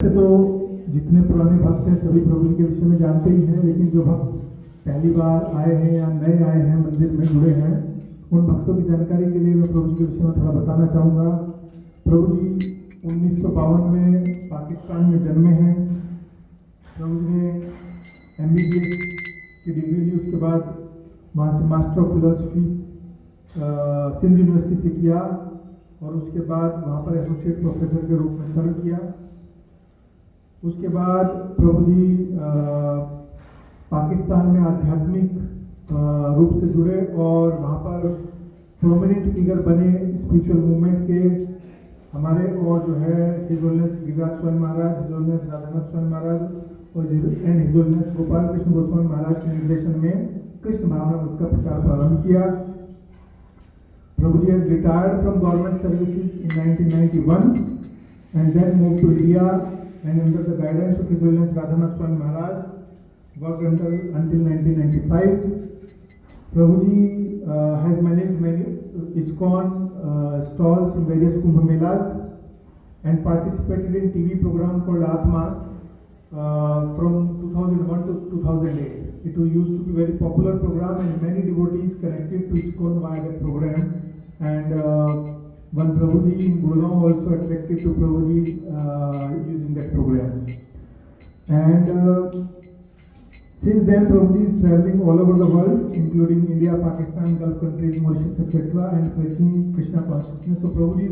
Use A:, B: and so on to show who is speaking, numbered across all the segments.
A: वैसे तो जितने पुराने भक्त हैं सभी प्रभु जी के विषय में जानते ही हैं, लेकिन जो भक्त पहली बार आए हैं या नए आए हैं, मंदिर में जुड़े हैं, उन भक्तों की जानकारी के लिए मैं प्रभु जी के विषय में थोड़ा बताना चाहूँगा। प्रभु जी 1952 में पाकिस्तान में जन्मे हैं। प्रभु जी ने MBBS की डिग्री ली, उसके बाद वहाँ से master of philosophy Sindh university से किया और उसके बाद वहाँ पर एसोसिएट प्रोफेसर के रूप में सर्व किया। उसके बाद प्रभु जी पाकिस्तान में आध्यात्मिक रूप से जुड़े और वहाँ पर प्रोमिनेंट फिगर बने स्पिरिचुअल मूवमेंट के। हमारे और जो है his holiness Giriraj Swami Maharaj, his holiness Radhanath Swami Maharaj और हिज होलीनेस गोपाल कृष्ण गोस्वामी महाराज के निर्देशन में कृष्ण भावनामृत का प्रचार प्रारंभ किया। Prabhu ji has retired from government services in 1991 and then moved to India and under the guidance of His Holiness Radhanath Swami Maharaj worked until 1995. Prabhuji has managed many ISKCON stalls in various Kumbh Melas and participated in TV program called Atma from 2001 to 2008. It used to be very popular program and many devotees connected to ISKCON via that program. And one Prabhuji in Gurugaon also attracted to Prabhuji using that program. And since then Prabhuji is traveling all over the world, including India, Pakistan, Gulf countries, Mauritius, etc. and preaching Krishna consciousness. So Prabhuji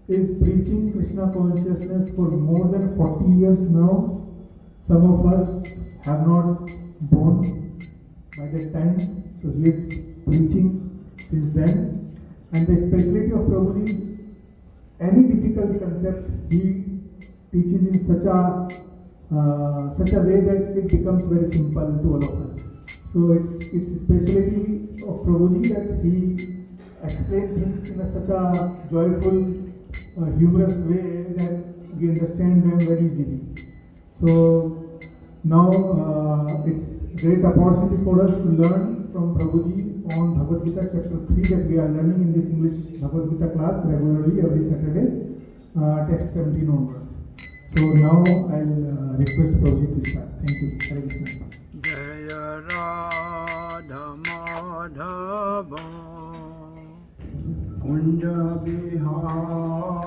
A: is preaching Krishna consciousness for more than 40 years now. Some of us have not born by that time, so he is preaching since then. And the speciality of Prabhuji is any difficult concept he teaches in such a way that it becomes very simple to all of us. So it's a speciality of Prabhuji that he explains things in such a joyful, humorous way that we understand them very easily. So now it's a great opportunity for us to learn from Prabhuji on Bhagavad Gita chapter 3 that we are learning in this English Bhagavad Gita class regularly every Saturday, text 17 onwards. So now I'll request Prabhuji to start. Thank you. Hare Krishna.
B: Jaya Radha Madhava Kunja Bihari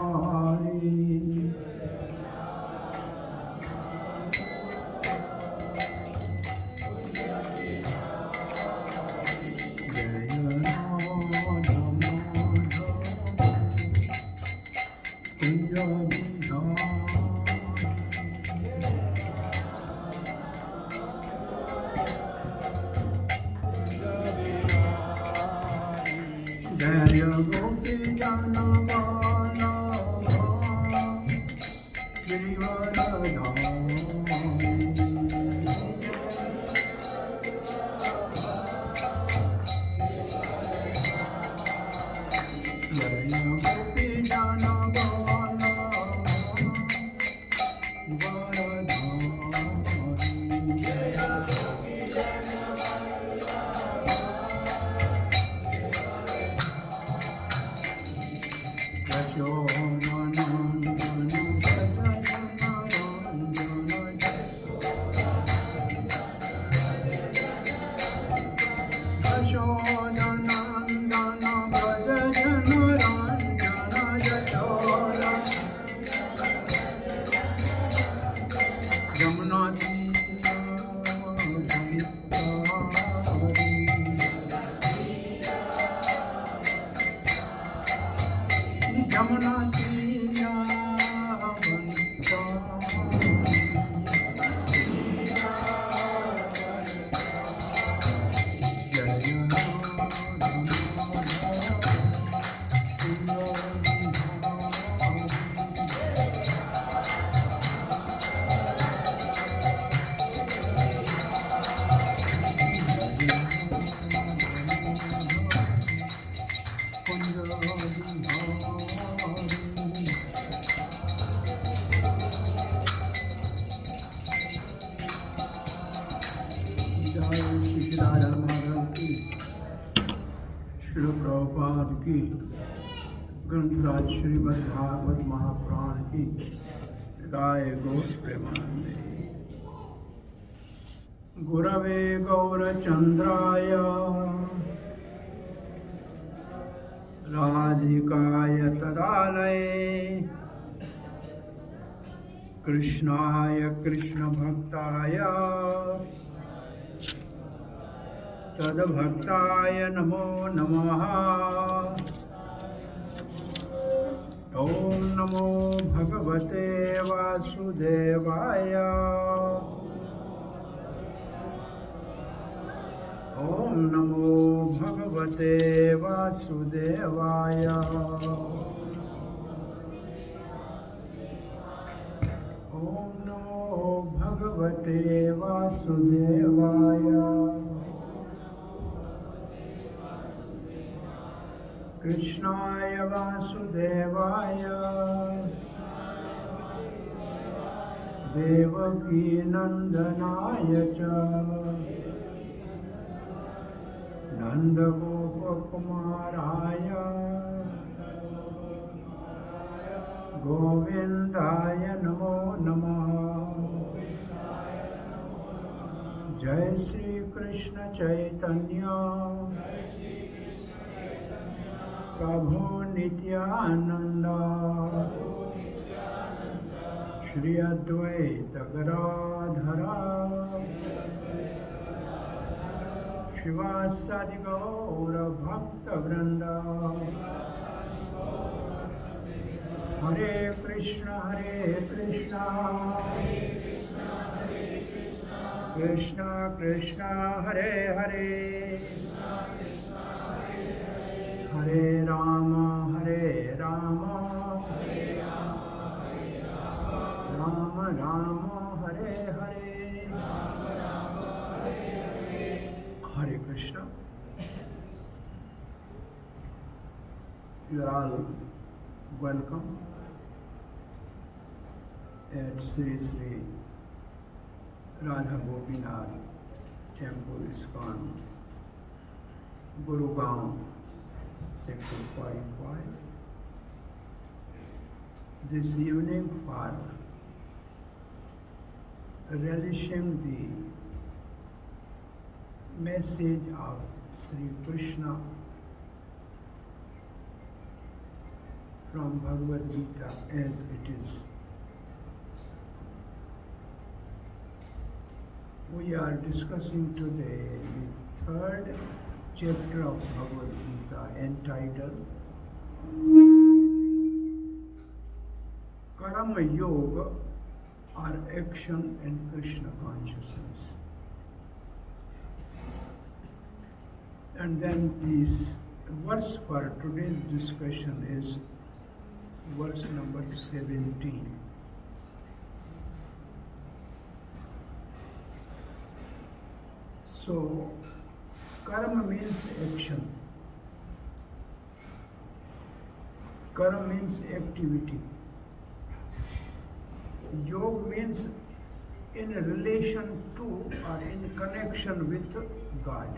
B: Shri Prabhupada की ग्रंथराज श्रीमद् भागवत महापुराण की सदाय गौर प्रेमानंदे गुरवे गौरचंद्राय राधिकाय तदालये कृष्णाय कृष्णभक्ताय तद्भक्ताय नमो नमः। ॐ नमो भगवते वासुदेवाय। ॐ नमो भगवते वासुदेवाय। ॐ नमो भगवते वासुदेवाय। कृष्णाय वासुदेवाय देवकी नंदनाय च नंदगोपकुमाराय गोविंदाय नमो नमः। जय श्री कृष्ण चैतन्य प्रभु नित्यानंद श्री अद्वैत गदाधरा शिवासादि गौर भक्त वृंद। हरे Krishna Krishna Krishna Hare Hare Hare Ram Ram Ram Hare Hare. Hare Krishna. You are all welcome at Sri Sri Radha Gopinath Temple ISKCON Gurugaon, sect45. This evening for relishing the message of Sri Krishna from Bhagavad Gita as it is. We are discussing today the third chapter of Bhagavad Gita entitled Karma Yoga or Action and Krishna Consciousness. And then this verse for today's discussion is verse number 17. So, karma means action. Karma means activity. Yoga means in relation to or in connection with God.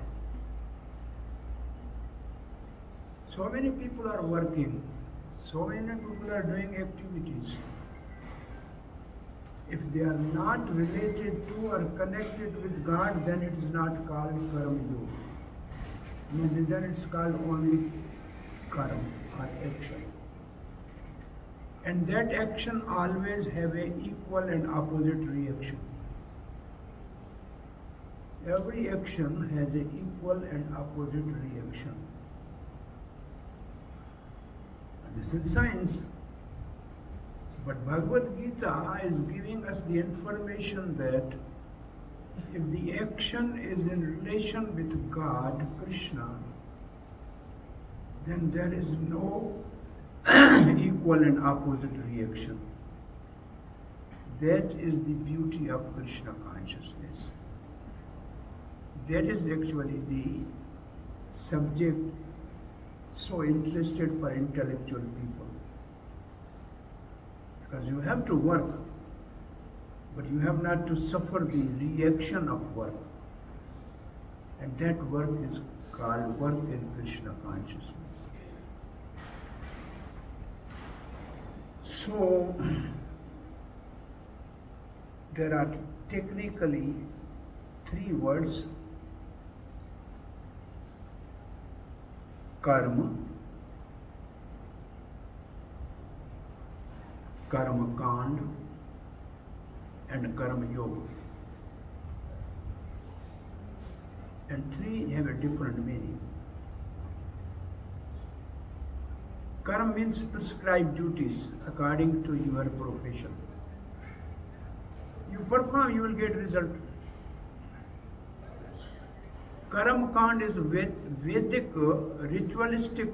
B: So many people are working, so many people are doing activities. If they are not related to or connected with God, then it is not called karma yoga. Then it's called only karma or action. And that action always have a equal and opposite reaction. Every action has an equal and opposite reaction. This is science. But Bhagavad Gita is giving us the information that if the action is in relation with God, Krishna, then there is no equal and opposite reaction. That is the beauty of Krishna consciousness. That is actually the subject so interested for intellectual people. Because you have to work, but you have not to suffer the reaction of work. And that work is called work in Krishna consciousness. So, there are technically three words: karma, karma kand, and karma yoga. And three have a different meaning. Karma means prescribed duties according to your profession. You perform, you will get result. Karma kand is Vedic ritualistic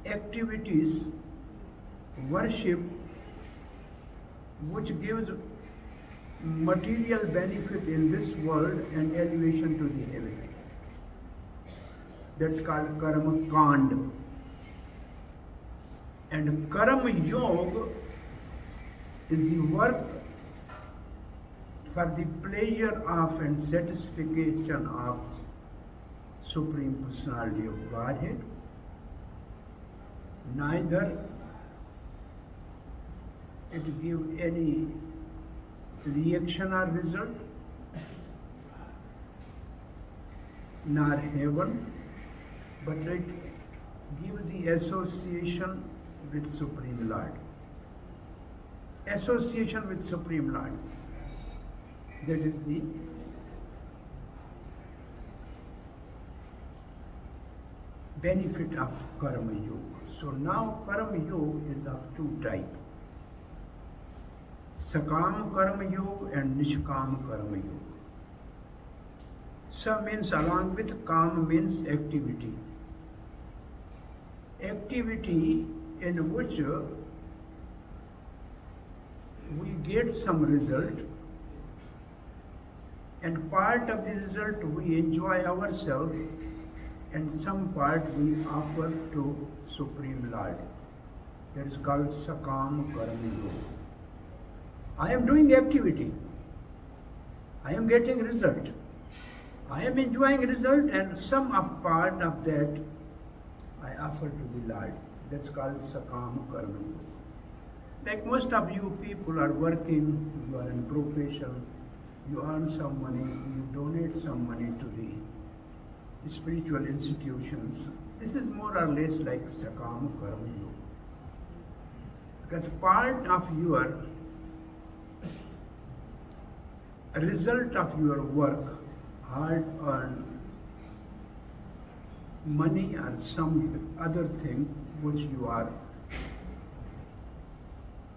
B: activities, worship, which gives material benefit in this world and elevation to the heaven. That's called karma kand. And karma yoga is the work for the pleasure of and satisfaction of Supreme Personality of Godhead. Neither it gives any reaction or result, nor heaven, but it gives the association with Supreme Lord. Association with Supreme Lord. That is the benefit of Karma Yoga. So now Karma Yoga is of two types: Sakam Karma Yoga and Nishkam Karma Yoga. Sa means along with, Kam means activity. Activity in which we get some result, and part of the result we enjoy ourselves, and some part we offer to Supreme Lord. That is called Sakam Karma Yoga. I am doing activity. I am getting result. I am enjoying result, and some of part of that I offer to the Lord. That's called Sakam Karma Yoga. Like most of you people are working, you are in profession, you earn some money, you donate some money to the spiritual institutions. This is more or less like Sakam Karma Yoga. Because part of your result of your work, hard earned money or some other thing which you are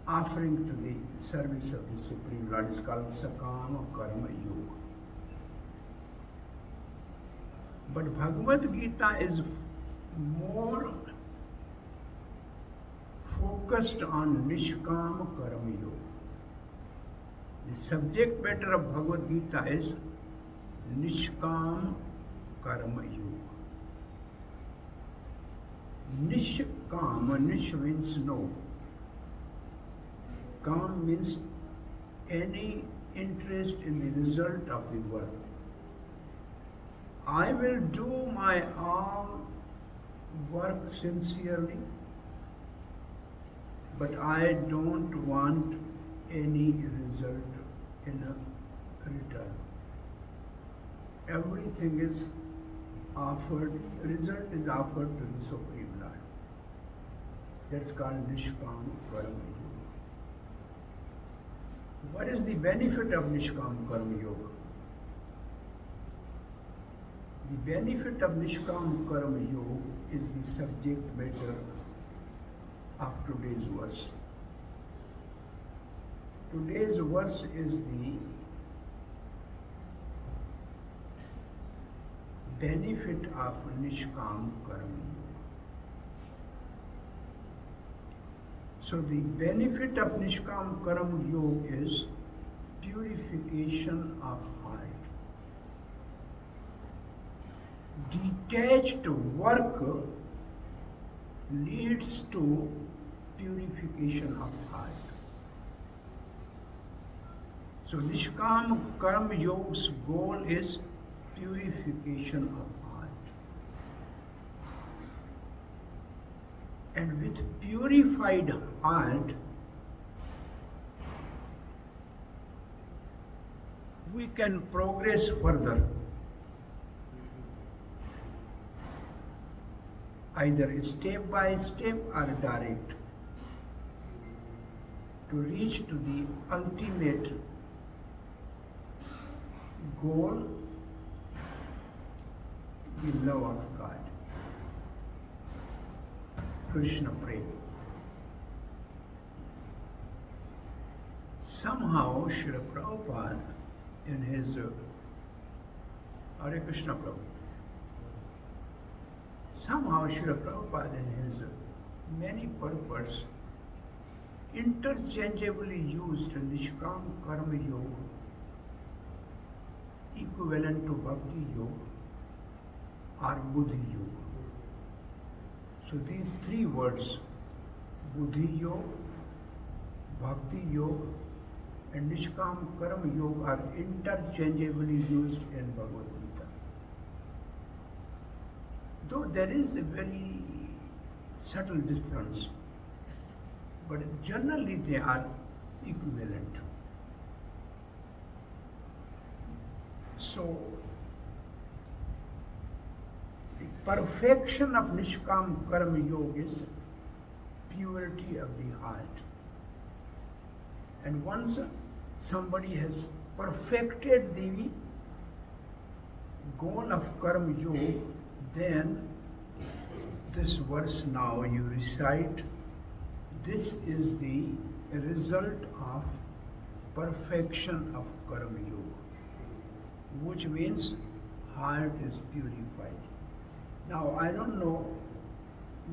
B: offering to the service of the Supreme Lord, is called Sakam Karma Yoga. But Bhagavad Gita is more focused on Nishkam Karma Yoga. The subject matter of Bhagavad Gita is Nishkam Karma Yoga. Nishkam, Nish means no. Kam means any interest in the result of the work. I will do my all work sincerely, but I don't want any result in a return. Everything is offered, result is offered to the Supreme Lord. That's called Nishkam Karma Yoga. What is the benefit of Nishkam Karma Yoga? The benefit of Nishkam Karma Yoga is the subject matter of today's verse. Today's verse is the benefit of Nishkam Karma Yoga. So the benefit of Nishkam Karma Yoga is purification of heart. Detached work leads to purification of heart. So Nishkam Karma Yoga's goal is purification of heart. And with purified heart, we can progress further. Either step by step or direct, to reach to the ultimate goal, the love of God. Krishna prayed. Somehow Srila Prabhupada in his Hare Krishna Prabhu, somehow Srila Prabhupada in his many purpose interchangeably used Nishkam Karma Yoga equivalent to Bhakti Yoga or Buddhi Yoga. So these three words, Buddhi Yoga, Bhakti Yoga and Nishkam Karma Yoga are interchangeably used in Bhagavad Gita. Though there is a very subtle difference, but generally they are equivalent. So, the perfection of Nishkam Karma Yoga is purity of the heart. And once somebody has perfected the goal of Karma Yoga, then this verse now you recite, this is the result of perfection of Karma Yoga, which means heart is purified. Now I don't know,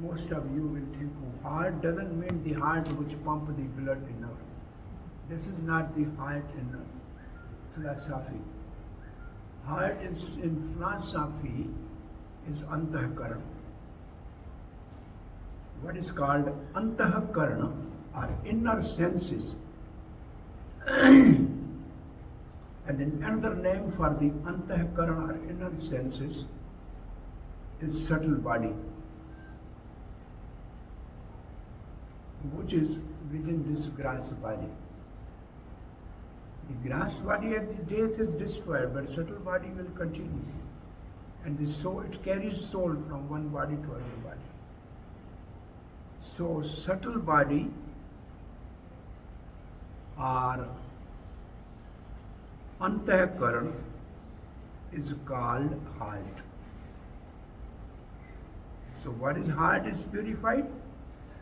B: most of you will think heart doesn't mean the heart which pump the blood in our. This is not the heart in philosophy. Heart is, in philosophy is antahkarana. What is called antahkarana are inner senses. And then another name for the antahkarana or inner senses is subtle body, which is within this grass body. The grass body at the death is destroyed, but subtle body will continue. And the soul, it carries soul from one body to another body. So subtle body or antahkarana is called heart. So what is heart is purified?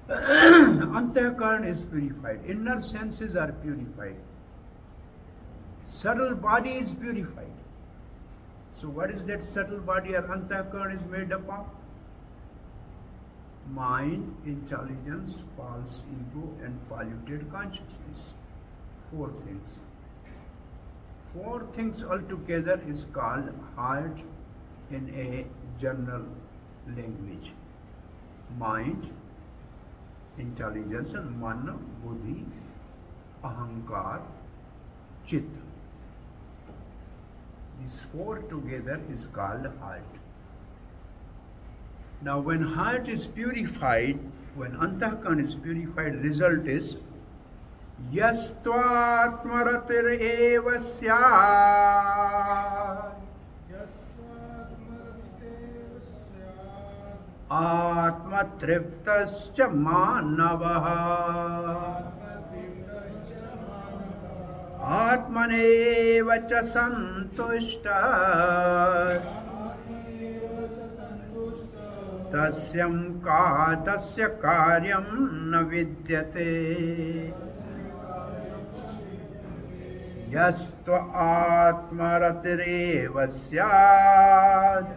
B: Antahkarana is purified. Inner senses are purified. Subtle body is purified. So what is that subtle body or antahkarana is made up of? Mind, intelligence, false ego and polluted consciousness. Four things. Four things altogether is called heart in a general language. Mind, intelligence and mana, buddhi, ahankar, chitta. These four together is called heart. Now when heart is purified, when antahkarana is purified, result is yastvatmaratir eva syat atmatriptascha manavah atmaneva cha santushta tasyam ka tasya karyam na vidyate yastva atmaratireva syat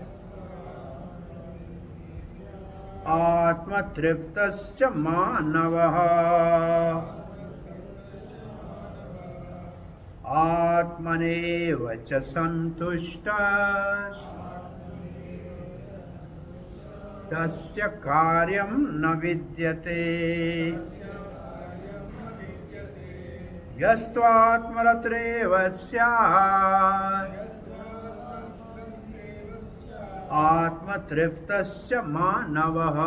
B: atmatriptascha manavah atmaneva cha santushtas tasya karyam na vidyate yastvatmaratreva syat atmatriptascha manavah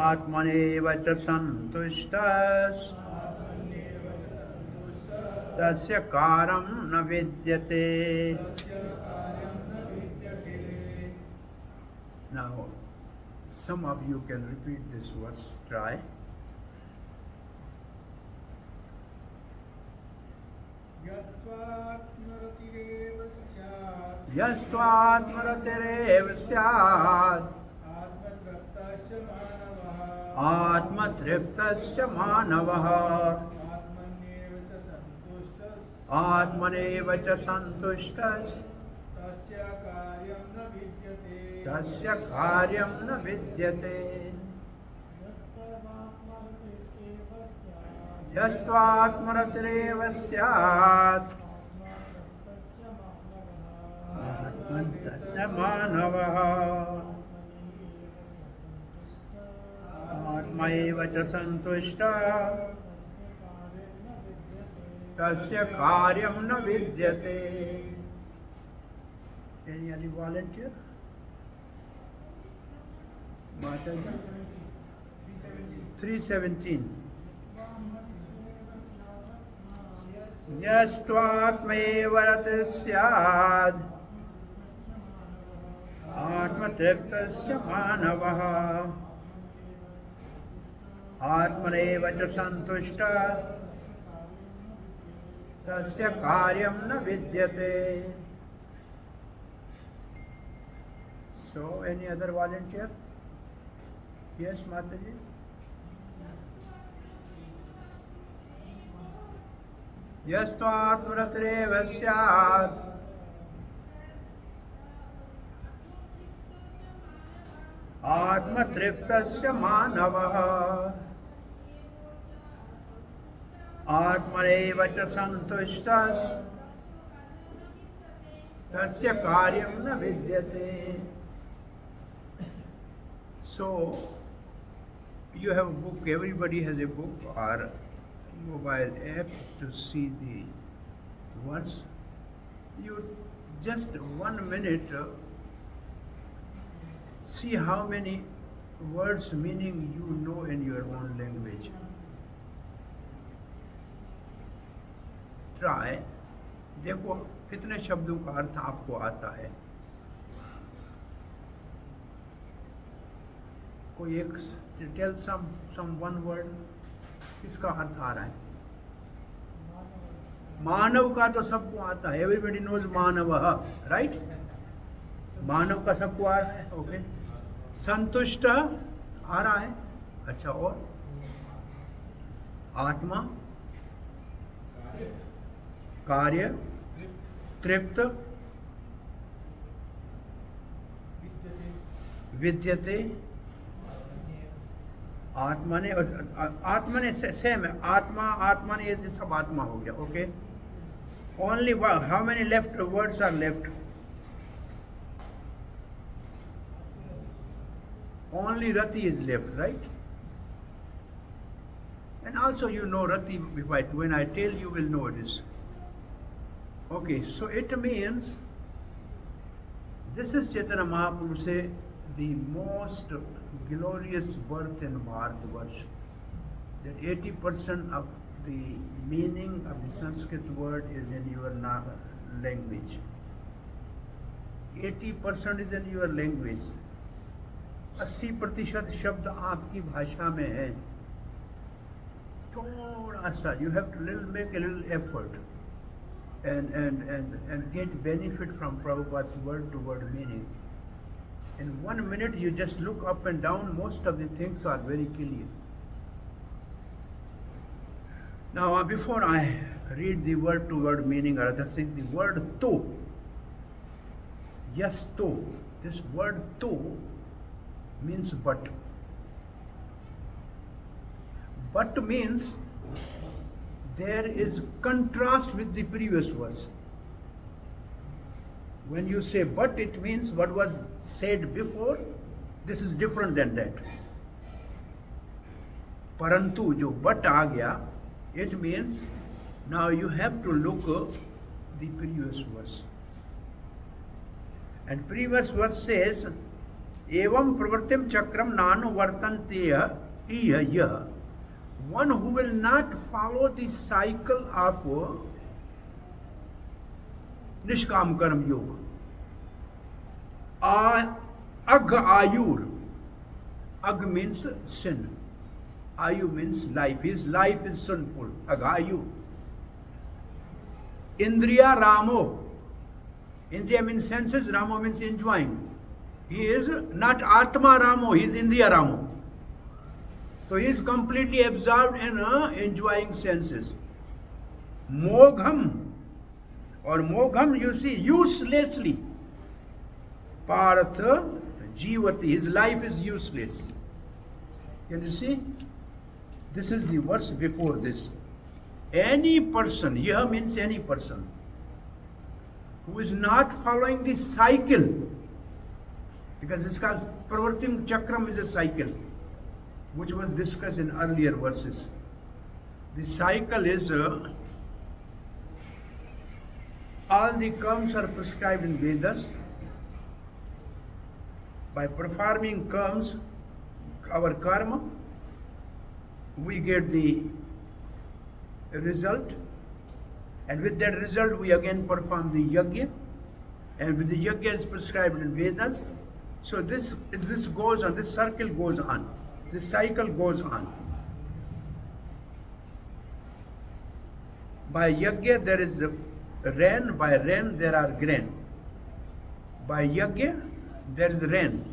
B: atmaneva cha santushtas tasya karam na vidyate. Now, some of you can repeat this verse. Try. Yastvatmaratireva syat atmatriptasya manavah atmaneva cha santushtas tasya karyam na vidyate. Yastvatmaratireva syat atmatriptasya manavah atmaeva cha santushta tasya karyam na vidyate. Any volunteer? Mataji? 317. Yastvatmaeva ratisyad atmatriptasya manavah atmaneva cha santushta tasya karyam na vidyate. So, any other volunteer? Yes, Mataji? Yastvatmaratireva syat atmatriptasya manavah atmaneva cha santushtas tasya karyam na vidyate. So, you have a book, everybody has a book or mobile app to see the words. You just 1 minute see how many words meaning you know in your own language. Try. देखो कितने शब्दों का अर्थ आपको आता है. कोई एक tell some one word. किसका अर्थ आ रहा है? मानव का तो सबको आता है. एवरीबडी नोज मानव, राइट? मानव का सबको आ रहा है. ओके. संतुष्ट आ रहा है. अच्छा, और आत्मा, कार्य, तृप्त, विद्यते, आत्मने सेम है. आत्मने ये सब आत्मा हो गया. Okay. Only how many left words are left? Only Rati is left, right? And also you know Rati, when I tell you will know this. Okay, so it means this is Chaitanya Mahaprabhu say the most glorious birth in Bharatvarsh, that 80% of the meaning of the Sanskrit word is in your language. 80% is in your language. 80% शब्द आपकी भाषा में है. थोड़ा सा you have to make a little effort and get benefit from Prabhupada's word to word meaning. In 1 minute you just look up and down, most of the things are very clear. Now before I read the word to word meaning or other thing, the word to, yes to, this word to means but. But means there is contrast with the previous verse. When you say but, it means what was said before, this is different than that. Parantu, jo but aa gaya, it means now you have to look the previous verse. And previous verse says, Evam pravartim chakram nanu vartanteya iya. One who will not follow the cycle of Nishkam Karam Yoga. Ag Ayur. Ag means sin. Ayu means life. His life is sinful. Ag Ayu. Indriya Ramo. Indriya means senses, Ramo means enjoying. He is not Atma Ramo, he is Indriya Ramo. So he is completely absorbed in enjoying senses. Mogham, or Mogham, you see, uselessly. Partha Jivati, his life is useless. Can you see? This is the verse before this. Any person, here means any person, who is not following this cycle, because this called Pravartim Chakram is a cycle, which was discussed in earlier verses. The cycle is all the karmas are prescribed in Vedas. By performing karmas, our karma, we get the result, and with that result we again perform the yajna, and with the yajna is prescribed in Vedas. So this goes on, this circle goes on, this cycle goes on. By yajna there is rain, by rain there are grain. By yajna there is rain,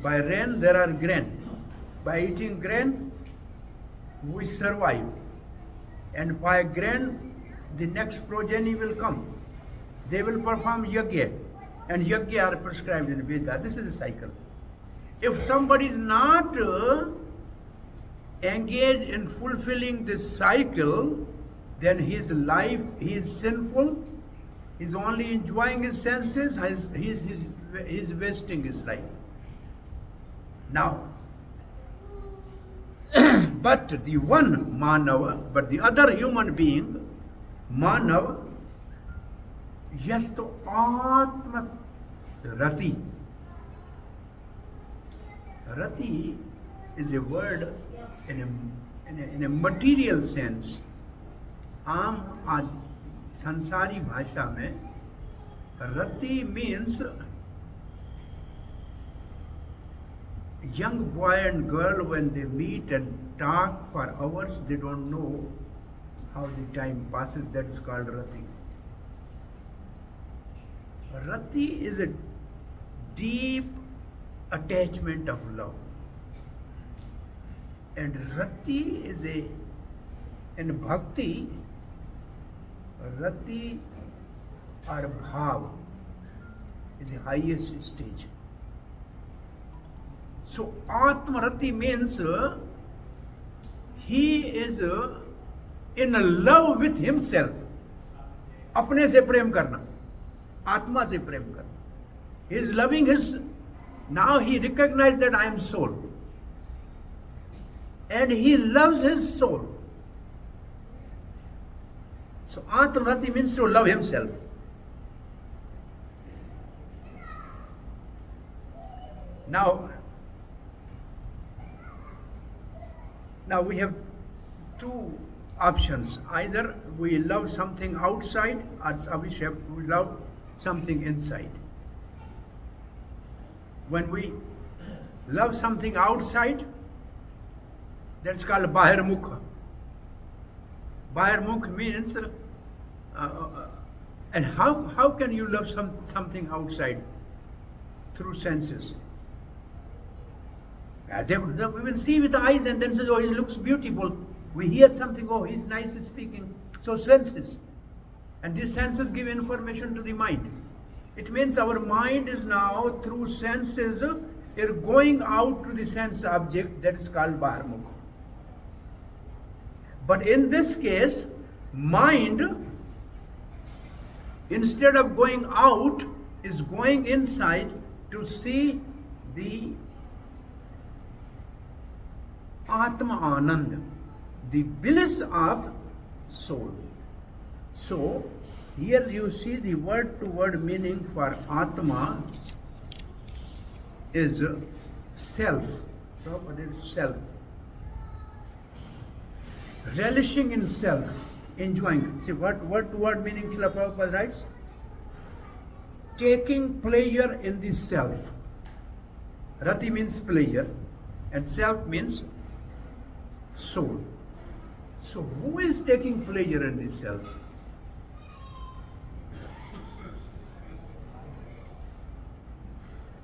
B: by rain there are grain. By eating grain we survive, and by grain the next progeny will come. They will perform yajna, and yajna are prescribed in Veda. This is a cycle. If somebody is not engaged in fulfilling this cycle, then his life, he is sinful, he is only enjoying his senses, he is wasting his life. Now, but the one Manava, but the other human being, Manav, yes to Atma Rati. Rati is a word in a material sense. आम संसारी भाषा में Rati means young boy and girl, when they meet and talk for hours, they don't know how the time passes. That is called Rati. Rati is a deep attachment of love. And Rati is in Bhakti, Rati or Bhav is the highest stage. So Atma Rati means he is in love with himself. अपने से प्रेम करना, आत्मा से प्रेम करना. He is loving his, now he recognized that I am soul. And he loves his soul. So Atma Rati means to love himself. Now we have two options. Either we love something outside, or we love something inside. When we love something outside, that's called Bahirmukha. Bahirmukha means, and how can you love something outside? Through senses. We will see with the eyes and then say, oh, he looks beautiful. We hear something, oh, he's nice speaking. So senses. And these senses give information to the mind. It means our mind is now, through senses, going out to the sense object, that is called Bahirmukha. But in this case, mind, instead of going out, is going inside to see the Atma Anand, the bliss of soul. So, here you see the word-to-word meaning for Atma is self. So, what is self? Relishing in self, enjoying. See, what word-to-word meaning Srila Prabhupada writes? taking pleasure in the self. Rati means pleasure and self means soul. So who is taking pleasure in the self?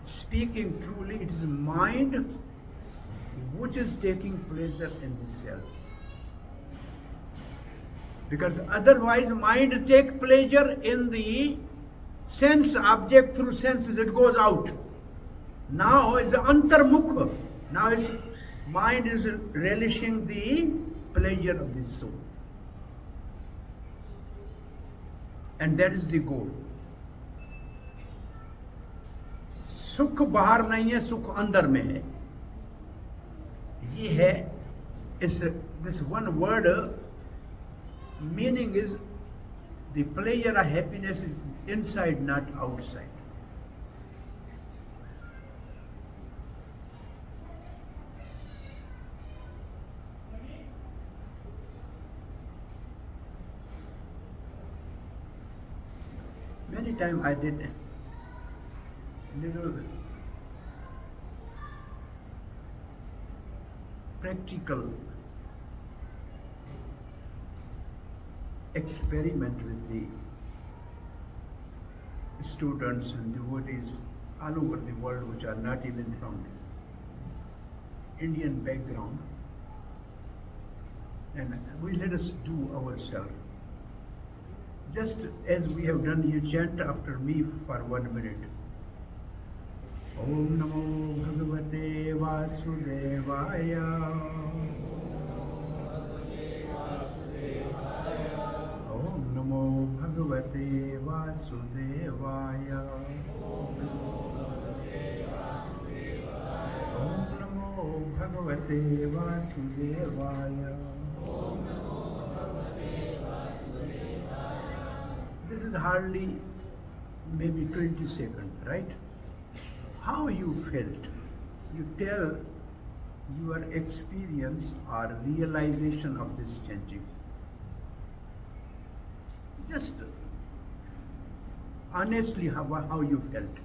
B: Speaking truly, it is mind which is taking pleasure in the self. Because otherwise mind take pleasure in the sense object through senses, it goes out. Now is antarmukha. Now is mind is relishing the pleasure of the soul. And that is the goal. सुख बाहर नहीं है, सुख अंदर में है. ये है इस this one word meaning is the pleasure or happiness is inside, not outside. Many times I did little practical experiment with the students and devotees all over the world which are not even from Indian background, and we let us do ourselves. Just as we have done, you chant after me for 1 minute. Om Namo Bhagavate Vasudevaya. Om Namo Bhagavate Vasudevaya. Om Namo Bhagavate Vasudevaya. This is hardly maybe 20 seconds, right? How you felt? You tell your experience or realization of this chanting. Just honestly, how you felt.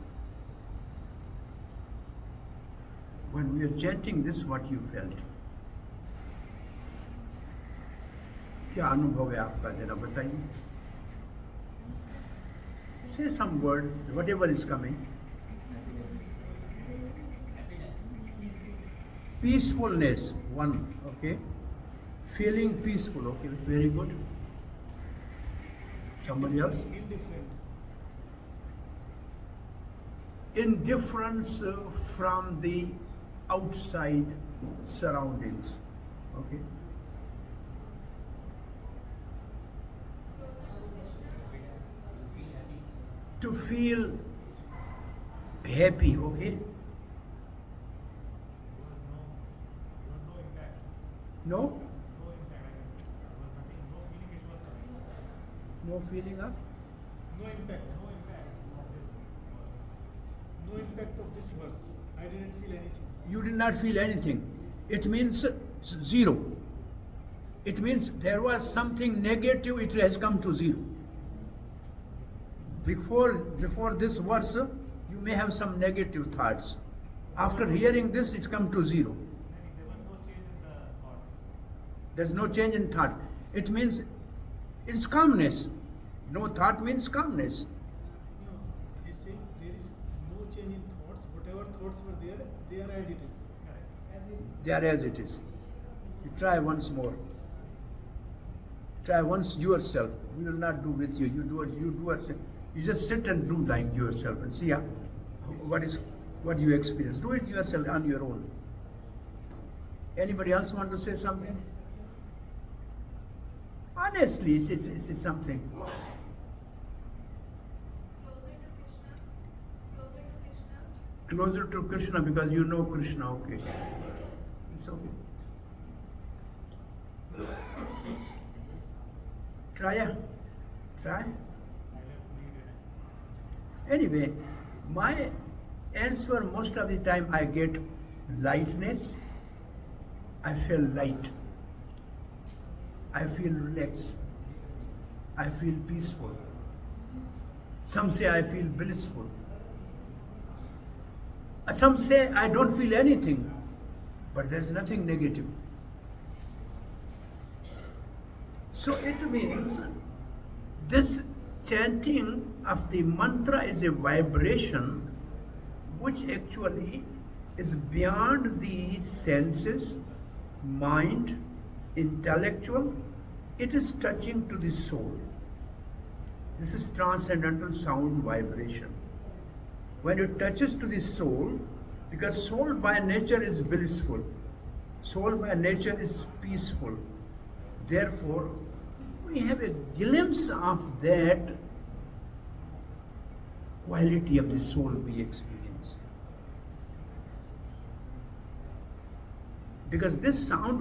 B: When we are chanting this, what you felt? क्या अनुभव है आपका, जरा बताइए. Say some word, whatever is coming. Peacefulness, one, okay. Feeling peaceful, okay, very good. Somebody else? Indifference from the outside surroundings, okay. To feel happy, okay. No? No feeling of?
C: No impact of this verse. No impact of this verse. I didn't feel anything.
B: You did not feel anything. It means zero. It means there was something negative, it has come to zero. Before this verse, you may have some negative thoughts. After hearing this, it's come to zero. There's no change in thought. It means it's calmness. No thought means calmness.
C: No, he's saying there is no change in thoughts. Whatever thoughts were there, they are as it is.
B: They are as it is. You try once more. Try once yourself. We will not do with you. You do yourself. You just sit and do like yourself and see what you experience. Do it yourself on your own. Anybody else want to say something? Honestly, it's something. Closer to Krishna because you know Krishna, okay. It's okay. Try. Anyway, my answer most of the time I get lightness. I feel light. I feel relaxed. I feel peaceful. Some say I feel blissful. Some say I don't feel anything, but there's nothing negative. So it means this chanting of the mantra is a vibration which actually is beyond the senses, mind, intellectual. It is touching to the soul. This is transcendental sound vibration. When it touches to the soul, because soul by nature is blissful, soul by nature is peaceful. Therefore, we have a glimpse of that quality of the soul we experience. Because this sound